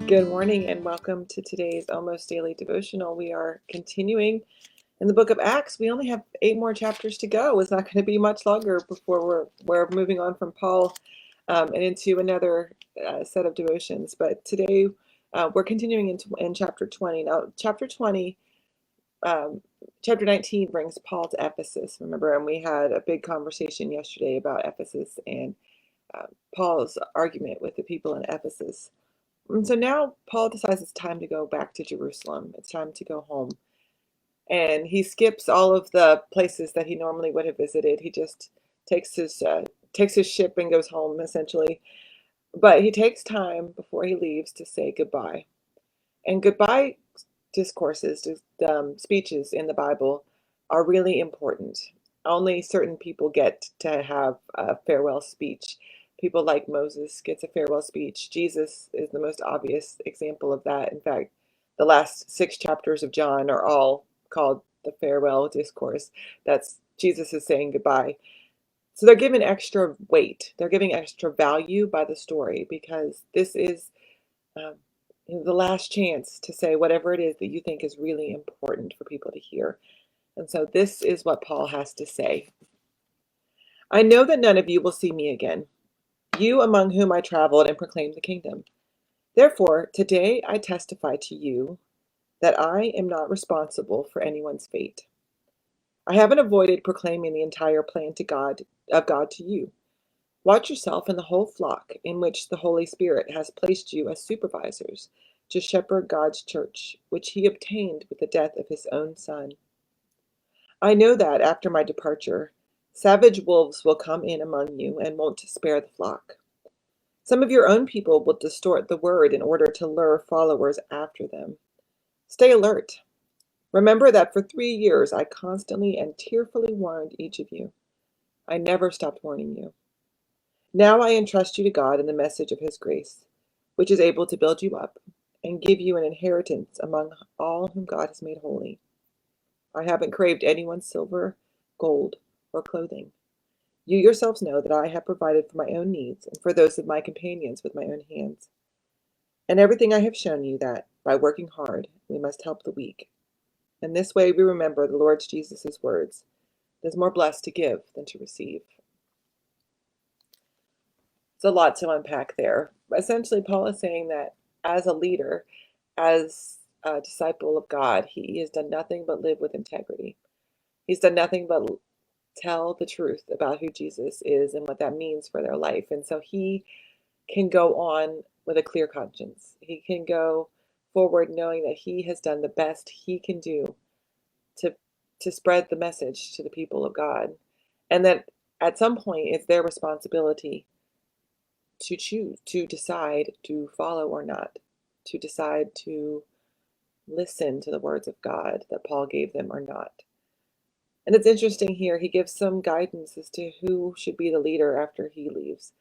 Good morning and welcome to today's Almost Daily Devotional. We are continuing in the book of Acts. We only have 8 more chapters to go. It's not going to be much longer before we're moving on from Paul and into another set of devotions. But today we're continuing in chapter 20. Now, chapter 19 brings Paul to Ephesus. Remember, and we had a big conversation yesterday about Ephesus and Paul's argument with the people in Ephesus. And so now Paul decides it's time to go back to Jerusalem. It's time to go home. And he skips all of the places that he normally would have visited. He just takes his ship and goes home, essentially. But he takes time before he leaves to say goodbye. And goodbye discourses, speeches in the Bible are really important. Only certain people get to have a farewell speech. People like Moses gets a farewell speech. Jesus is the most obvious example of that. In fact, the last 6 chapters of John are all called the farewell discourse. That's Jesus is saying goodbye. So they're given extra weight. They're giving extra value by the story because this is um, the last chance to say whatever it is that you think is really important for people to hear. And so this is what Paul has to say. I know that none of you will see me again, you among whom I traveled and proclaimed the kingdom. Therefore, today I testify to you that I am not responsible for anyone's fate. I haven't avoided proclaiming the entire plan of God to you. Watch yourself and the whole flock in which the Holy Spirit has placed you as supervisors to shepherd God's church, which he obtained with the death of his own son. I know that after my departure, savage wolves will come in among you and won't spare the flock. Some of your own people will distort the word in order to lure followers after them. Stay alert. Remember that for 3 years I constantly and tearfully warned each of you. I never stopped warning you. Now I entrust you to God and the message of his grace, which is able to build you up and give you an inheritance among all whom God has made holy. I haven't craved anyone's silver, gold, or clothing. You yourselves know that I have provided for my own needs and for those of my companions with my own hands. And everything I have shown you that, by working hard, we must help the weak. In this way we remember the Lord Jesus' words, it is more blessed to give than to receive. It's a lot to unpack there. Essentially, Paul is saying that as a leader, as a disciple of God, he has done nothing but live with integrity. He's done nothing but tell the truth about who Jesus is and what that means for their life. And so he can go on with a clear conscience. He can go forward knowing that he has done the best he can do to spread the message to the people of God. And that at some point it's their responsibility to choose, to decide to follow or not, to decide to listen to the words of God that Paul gave them or not. And it's interesting here, he gives some guidance as to who should be the leader after he leaves.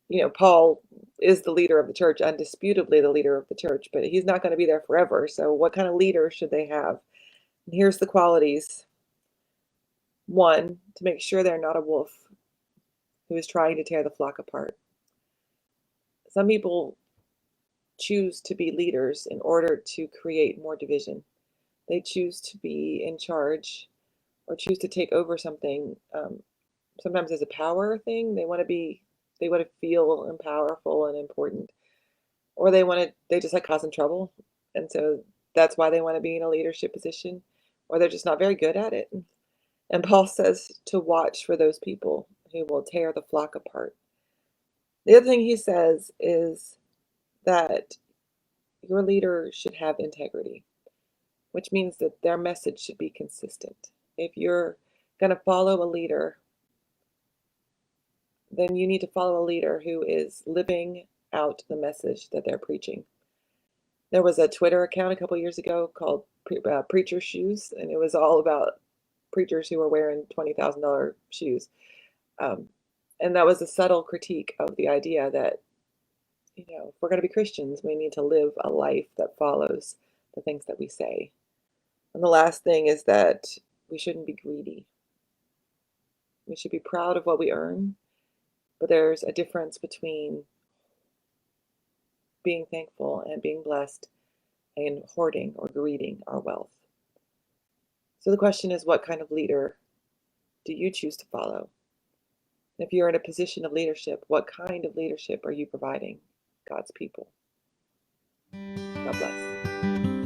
You know, Paul is the leader of the church, undisputably the leader of the church, but he's not going to be there forever. So what kind of leader should they have? And here's the qualities. 1, to make sure they're not a wolf who is trying to tear the flock apart. Some people choose to be leaders in order to create more division. They choose to be in charge or choose to take over something. Sometimes as a power thing, they want to feel and powerful and important, or they just like causing trouble, and so that's why they want to be in a leadership position, or they're just not very good at it. And Paul says to watch for those people who will tear the flock apart. The other thing he says is that your leader should have integrity, which means that their message should be consistent. If you're going to follow a leader, then you need to follow a leader who is living out the message that they're preaching. There was a Twitter account a couple years ago called Preacher Shoes, and it was all about preachers who were wearing $20,000 shoes. And that was a subtle critique of the idea that, if we're going to be Christians, we need to live a life that follows the things that we say. And the last thing is that we shouldn't be greedy. We should be proud of what we earn, but there's a difference between being thankful and being blessed and hoarding or greeding our wealth. So the question is, what kind of leader do you choose to follow? If you're in a position of leadership, what kind of leadership are you providing God's people? God bless.